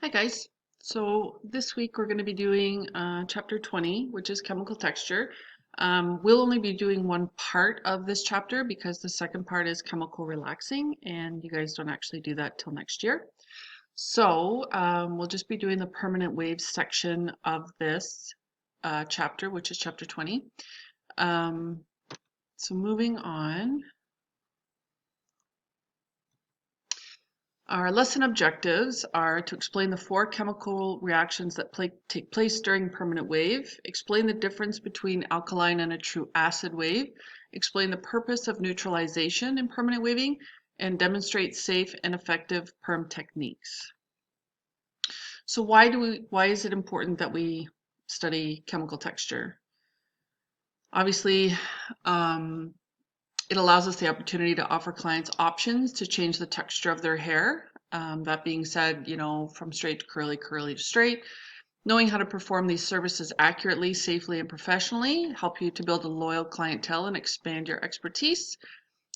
Hi guys. So this week we're going to be doing chapter 20, which is chemical texture. We'll only be doing one part of this chapter because the second part is chemical relaxing and you guys don't actually do that till next year. So we'll just be doing the permanent waves section of this chapter, which is chapter 20. So moving on. Our lesson objectives are to explain the four chemical reactions that take place during permanent wave, explain the difference between alkaline and a true acid wave, explain the purpose of neutralization in permanent waving, and demonstrate safe and effective perm techniques. So why is it important that we study chemical texture? Obviously, it allows us the opportunity to offer clients options to change the texture of their hair. That being said, from straight to curly, curly to straight. Knowing how to perform these services accurately, safely, and professionally help you to build a loyal clientele and expand your expertise.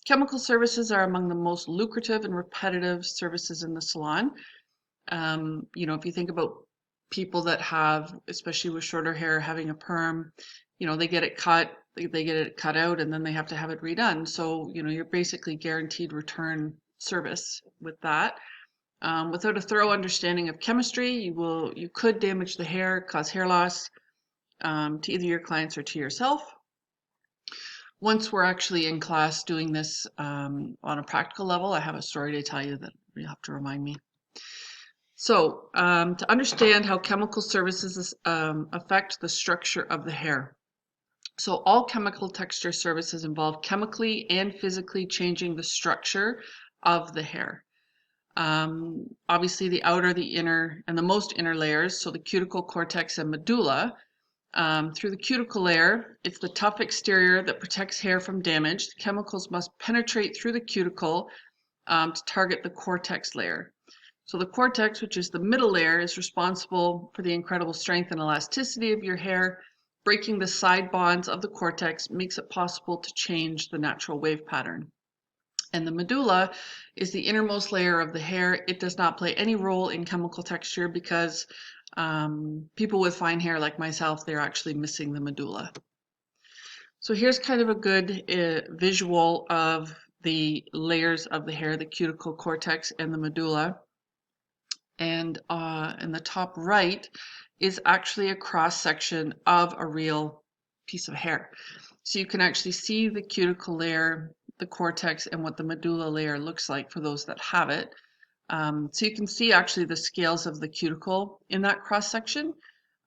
Chemical services are among the most lucrative and repetitive services in the salon. If you think about people that have, especially with shorter hair, having a perm, they get it cut, they get it cut out, and then they have to have it redone. So, you're basically guaranteed return service with that. Without a thorough understanding of chemistry, you could damage the hair, cause hair loss to either your clients or to yourself. Once we're actually in class doing this on a practical level, I have a story to tell you that you have to remind me. So, to understand how chemical services affect the structure of the hair. So, all chemical texture services involve chemically and physically changing the structure of the hair. Obviously, the outer, the inner, and the most inner layers, so the cuticle, cortex, and medulla. Through the cuticle layer, it's the tough exterior that protects hair from damage. The chemicals must penetrate through the cuticle to target the cortex layer. So the cortex, which is the middle layer, is responsible for the incredible strength and elasticity of your hair. Breaking the side bonds of the cortex makes it possible to change the natural wave pattern. And the medulla is the innermost layer of the hair. It does not play any role in chemical texture because people with fine hair like myself, they're actually missing the medulla. So here's kind of a good visual of the layers of the hair, the cuticle, cortex, and the medulla. And in the top right is actually a cross section of a real piece of hair. So you can actually see the cuticle layer, the cortex, and what the medulla layer looks like for those that have it. So you can see actually the scales of the cuticle in that cross section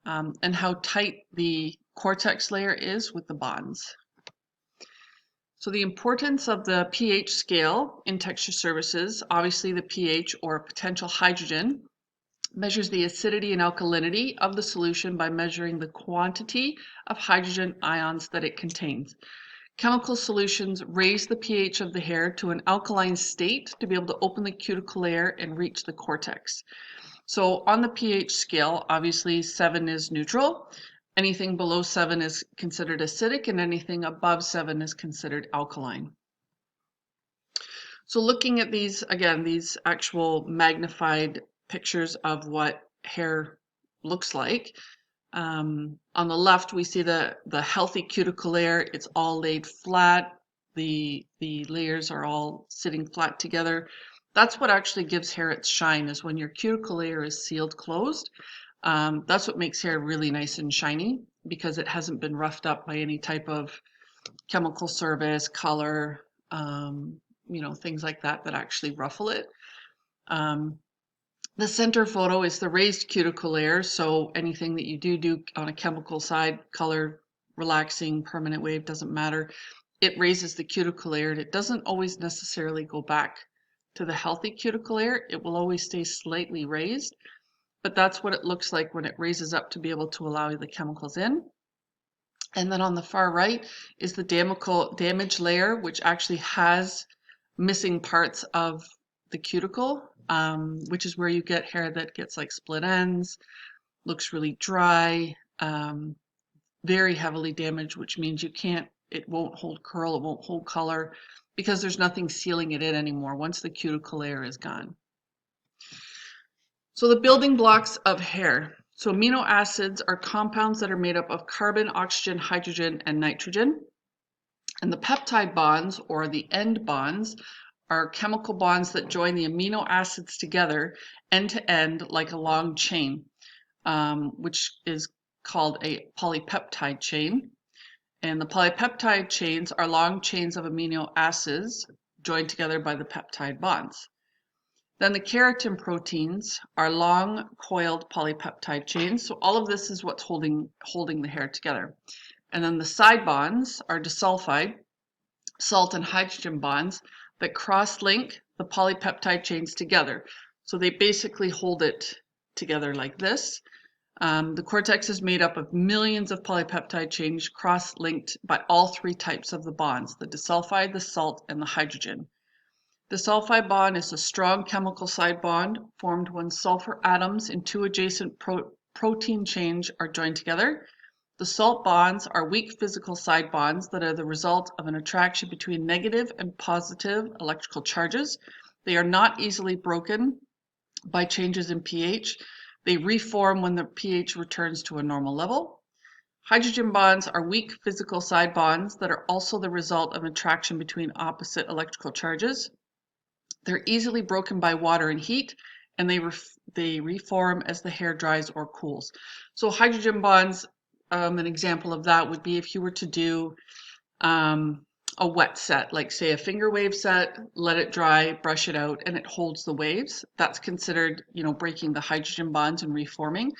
and how tight the cortex layer is with the bonds. So the importance of the pH scale in texture services, obviously the pH or potential hydrogen measures the acidity and alkalinity of the solution by measuring the quantity of hydrogen ions that it contains. Chemical solutions raise the pH of the hair to an alkaline state to be able to open the cuticle layer and reach the cortex. So on the pH scale, obviously 7 is neutral. Anything below 7 is considered acidic, and anything above 7 is considered alkaline. So looking at these, again, these actual magnified pictures of what hair looks like. On the left, we see the healthy cuticle layer. It's all laid flat. The layers are all sitting flat together. That's what actually gives hair its shine, is when your cuticle layer is sealed closed. That's what makes hair really nice and shiny because it hasn't been roughed up by any type of chemical service, color, things like that that actually ruffle it. The center photo is the raised cuticle layer, so anything that you do on a chemical side, color, relaxing, permanent wave, doesn't matter. It raises the cuticle layer, and it doesn't always necessarily go back to the healthy cuticle layer. It will always stay slightly raised, but that's what it looks like when it raises up to be able to allow the chemicals in. And then on the far right is the damage layer, which actually has missing parts of the cuticle, which is where you get hair that gets like split ends, looks really dry, very heavily damaged, which means it won't hold curl, it won't hold color, because there's nothing sealing it in anymore once the cuticle layer is gone. So the building blocks of hair. So amino acids are compounds that are made up of carbon, oxygen, hydrogen, and nitrogen. And the peptide bonds, or the end bonds, are chemical bonds that join the amino acids together end to end like a long chain, which is called a polypeptide chain. And the polypeptide chains are long chains of amino acids joined together by the peptide bonds. Then the keratin proteins are long coiled polypeptide chains. So all of this is what's holding the hair together. And then the side bonds are disulfide, salt and hydrogen bonds that cross-link the polypeptide chains together. So they basically hold it together like this. The cortex is made up of millions of polypeptide chains cross-linked by all three types of the bonds, the disulfide, the salt, and the hydrogen. The sulfide bond is a strong chemical side bond formed when sulfur atoms in two adjacent protein chains are joined together. The salt bonds are weak physical side bonds that are the result of an attraction between negative and positive electrical charges. They are not easily broken by changes in pH. They reform when the pH returns to a normal level. Hydrogen bonds are weak physical side bonds that are also the result of attraction between opposite electrical charges. They're easily broken by water and heat, and they reform as the hair dries or cools. So hydrogen bonds, an example of that would be if you were to do a wet set, like say a finger wave set, let it dry, brush it out, and it holds the waves. That's considered, breaking the hydrogen bonds and reforming.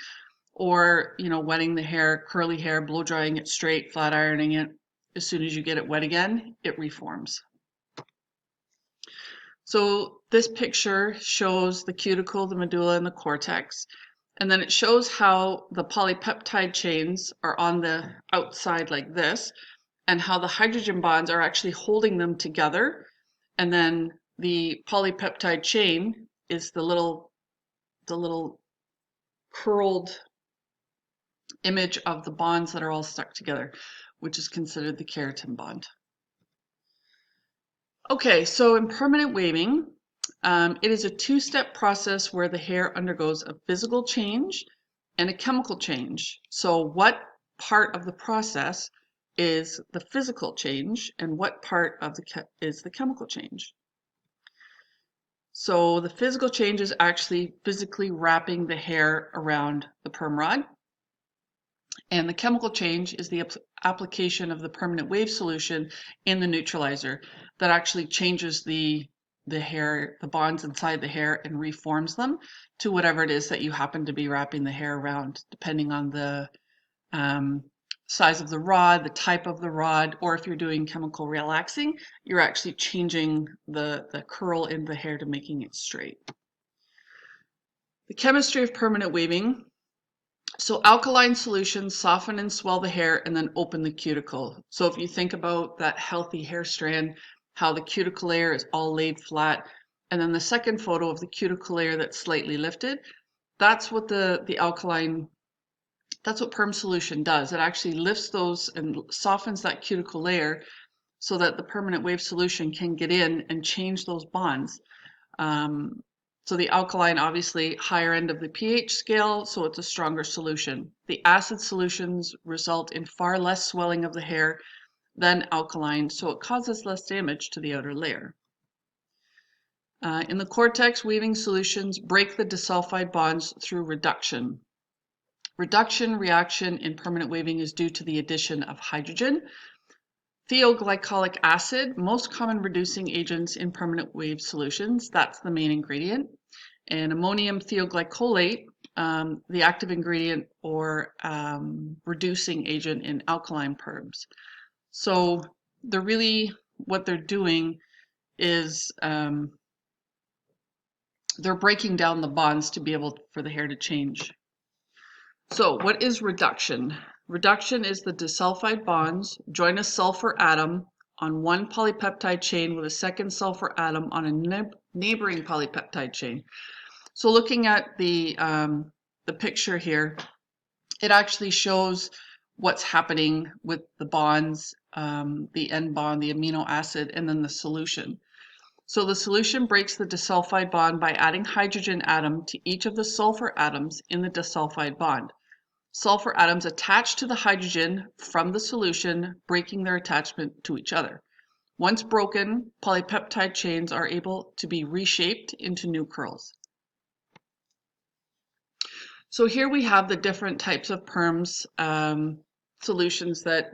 Or, wetting the hair, curly hair, blow drying it straight, flat ironing it. As soon as you get it wet again, it reforms. So this picture shows the cuticle, the medulla, and the cortex. And then it shows how the polypeptide chains are on the outside like this, and how the hydrogen bonds are actually holding them together. And then the polypeptide chain is the little curled image of the bonds that are all stuck together, which is considered the keratin bond. Okay, so in permanent waving, it is a two-step process where the hair undergoes a physical change and a chemical change. So what part of the process is the physical change and what part of is the chemical change? So the physical change is actually physically wrapping the hair around the perm rod. And the chemical change is the application of the permanent wave solution in the neutralizer that actually changes the hair, the bonds inside the hair, and reforms them to whatever it is that you happen to be wrapping the hair around, depending on the size of the rod, the type of the rod, or if you're doing chemical relaxing, you're actually changing the curl in the hair to making it straight. The chemistry of permanent waving. So alkaline solutions soften and swell the hair and then open the cuticle. So if you think about that healthy hair strand, how the cuticle layer is all laid flat, and then the second photo of the cuticle layer that's slightly lifted, that's what that's what perm solution does. It actually lifts those and softens that cuticle layer so that the permanent wave solution can get in and change those bonds. So the alkaline, obviously higher end of the pH scale, so it's a stronger solution. The acid solutions result in far less swelling of the hair than alkaline, so it causes less damage to the outer layer. In the cortex, weaving solutions break the disulfide bonds through reduction. Reduction reaction in permanent waving is due to the addition of hydrogen. Thioglycolic acid, most common reducing agents in permanent wave solutions, that's the main ingredient. And ammonium thioglycolate, the active ingredient or reducing agent in alkaline perms. So what they're doing is they're breaking down the bonds to be able for the hair to change. So what is reduction? Reduction is the disulfide bonds join a sulfur atom on one polypeptide chain with a second sulfur atom on a neighboring polypeptide chain. So looking at the picture here, it actually shows what's happening with the bonds, the end bond, the amino acid, and then the solution. So the solution breaks the disulfide bond by adding hydrogen atom to each of the sulfur atoms in the disulfide bond. Sulfur atoms attach to the hydrogen from the solution, breaking their attachment to each other. Once broken, polypeptide chains are able to be reshaped into new curls. So here we have the different types of PERMS solutions that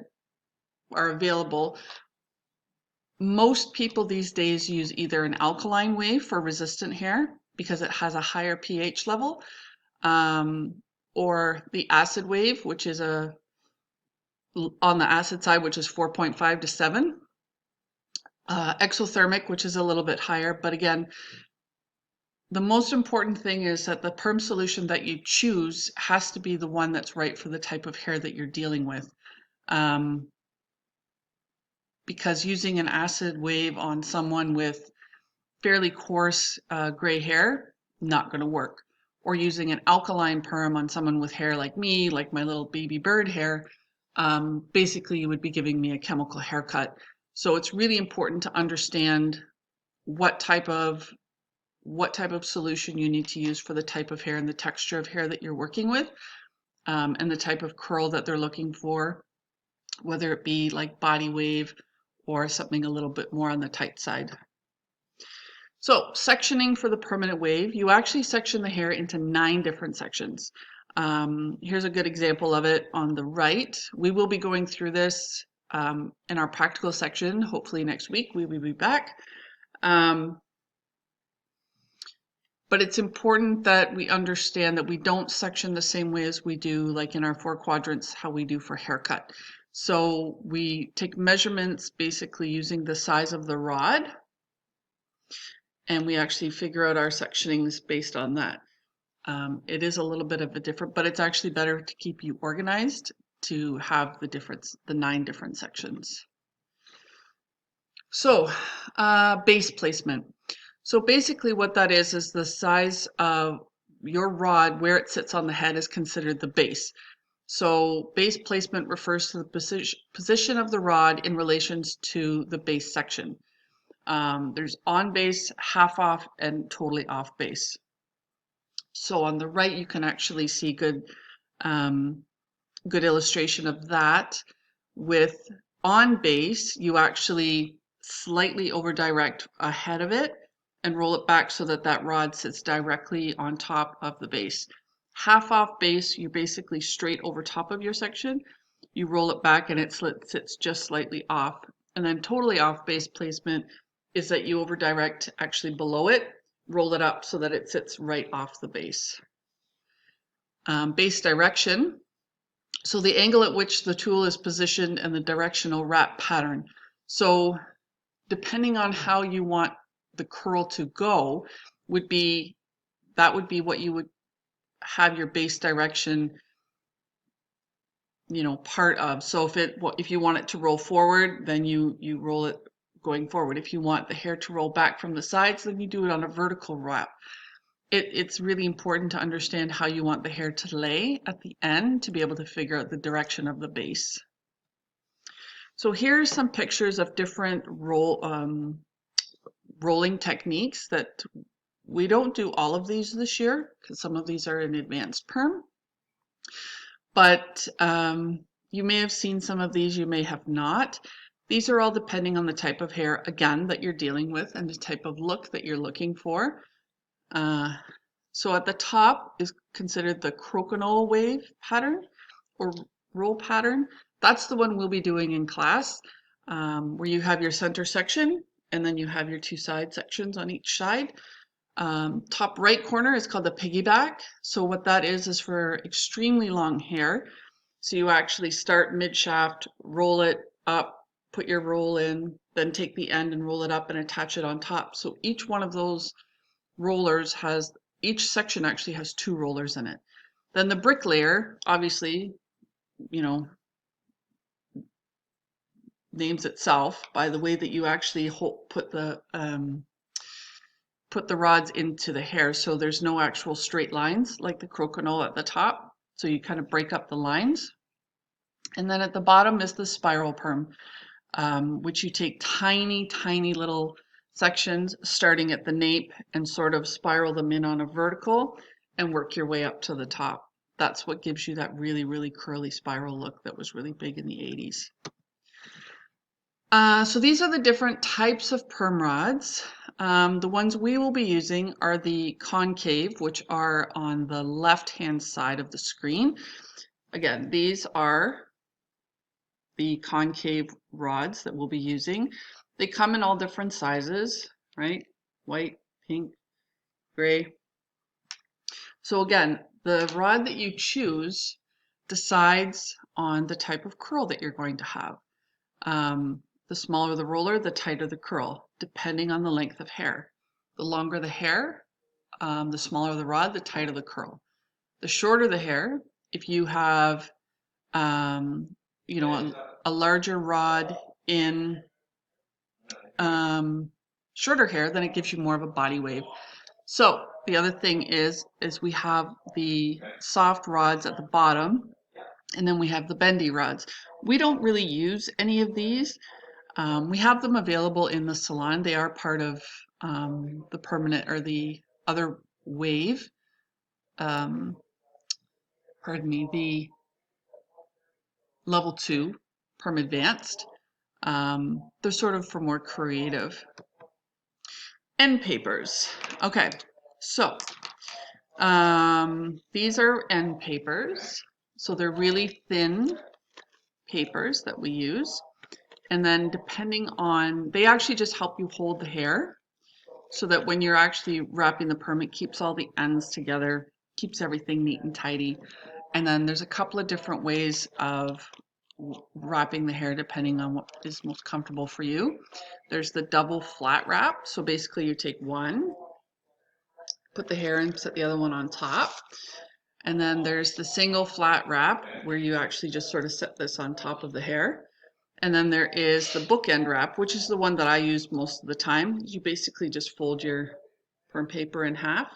are available. Most people these days use either an alkaline wave for resistant hair because it has a higher pH level, or the acid wave, which is on the acid side, which is 4.5 to 7. Exothermic, which is a little bit higher, but again, the most important thing is that the PERM solution that you choose has to be the one that's right for the type of hair that you're dealing with. Because using an acid wave on someone with fairly coarse gray hair, not going to work. Or using an alkaline perm on someone with hair like me, like my little baby bird hair, basically you would be giving me a chemical haircut. So it's really important to understand what type of solution you need to use for the type of hair and the texture of hair that you're working with, and the type of curl that they're looking for, whether it be like body wave or something a little bit more on the tight side. So sectioning for the permanent wave, you actually section the hair into 9 different sections. Here's a good example of it on the right. We will be going through this in our practical section. Hopefully next week we will be back. But it's important that we understand that we don't section the same way as we do like in our 4 quadrants, how we do for haircut. So we take measurements basically using the size of the rod, and we actually figure out our sectionings based on that. It is a little bit of a different, but it's actually better to keep you organized to have the 9 different sections. So base placement. So basically what that is the size of your rod, where it sits on the head is considered the base. So base placement refers to the position of the rod in relation to the base section. There's on base, half off, and totally off base. So on the right, you can actually see good illustration of that. With on base, you actually slightly over direct ahead of it and roll it back so that that rod sits directly on top of the base. Half off base, you're basically straight over top of your section. You roll it back and it sits just slightly off. And then totally off base placement is that you over direct actually below it, roll it up so that it sits right off the base. Base direction. So the angle at which the tool is positioned and the directional wrap pattern. So depending on how you want the curl to go would be what you would have your base direction, part of. So if you want it to roll forward, then you roll it going forward. If you want the hair to roll back from the sides, then you do it on a vertical wrap. It's really important to understand how you want the hair to lay at the end to be able to figure out the direction of the base. So here's some pictures of different rolling techniques that we don't do all of these this year because some of these are in advanced perm. But you may have seen some of these, you may have not. These are all depending on the type of hair, again, that you're dealing with and the type of look that you're looking for. So at the top is considered the crokinole wave pattern or roll pattern. That's the one we'll be doing in class, where you have your center section and then you have your 2 side sections on each side. Top right corner is called the piggyback. So what that is for extremely long hair. So you actually start mid shaft, roll it up, put your roll in, then take the end and roll it up and attach it on top. So each one of those rollers each section actually has 2 rollers in it. Then the bricklayer, obviously, names itself by the way that you actually put the rods into the hair. So there's no actual straight lines like the crokinole at the top. So you kind of break up the lines. And then at the bottom is the spiral perm, which you take tiny, tiny little sections starting at the nape and sort of spiral them in on a vertical and work your way up to the top. That's what gives you that really, really curly spiral look that was really big in the 80s. So these are the different types of perm rods. The ones we will be using are the concave, which are on the left-hand side of the screen. Again, these are the concave rods that we'll be using. They come in all different sizes, right? White, pink, gray. So again, the rod that you choose decides on the type of curl that you're going to have. The smaller the roller, the tighter the curl, depending on the length of hair. The longer the hair, the smaller the rod, the tighter the curl. The shorter the hair, if you have, you know, a larger rod in shorter hair, then it gives you more of a body wave. So the other thing is we have the soft rods at the bottom, and then we have the bendy rods. We don't really use any of these. We have them available in the salon. They are part of the permanent or the other wave. Pardon me, the level 2 perm advanced. They're sort of for more creative. End papers. Okay, so these are end papers. So they're really thin papers that we use. And then depending on, they actually just help you hold the hair so that when you're actually wrapping the perm, it keeps all the ends together, keeps everything neat and tidy. And then there's a couple of different ways of wrapping the hair depending on what is most comfortable for you. There's the double flat wrap. So basically you take one, put the hair in, set the other one on top. And then there's the single flat wrap where you actually just sort of set this on top of the hair. And then there is the bookend wrap, which is the one that I use most of the time. You basically just fold your perm paper in half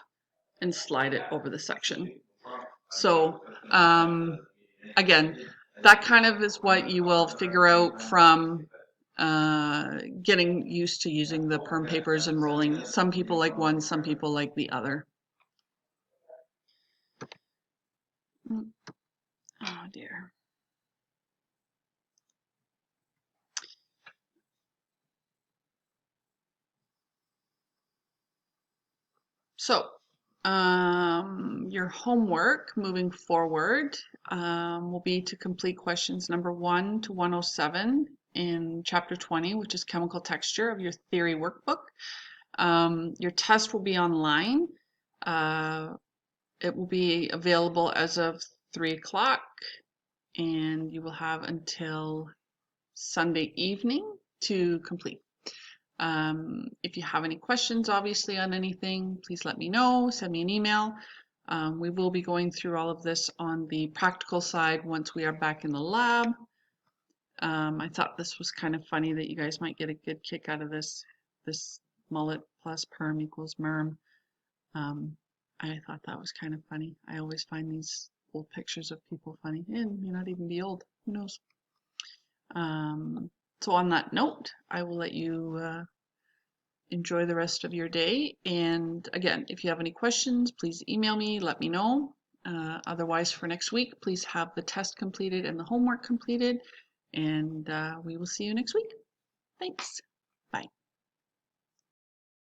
and slide it over the section. So again, that kind of is what you will figure out from getting used to using the perm papers and rolling. Some people like one, some people like the other. Oh dear. So your homework moving forward will be to complete questions number 1 to 107 in chapter 20, which is chemical texture of your theory workbook. Your test will be online. It will be available as of 3 o'clock, and you will have until Sunday evening to complete. If you have any questions, obviously, on anything, please let me know. Send me an email. We will be going through all of this on the practical side once we are back in the lab. I thought this was kind of funny that you guys might get a good kick out of this mullet plus perm equals merm. I thought that was kind of funny. I always find these old pictures of people funny, and may not even be old. Who knows? So on that note, I will let you enjoy the rest of your day. And again, if you have any questions, please email me, let me know. Otherwise, for next week, please have the test completed and the homework completed. And we will see you next week. Thanks. Bye.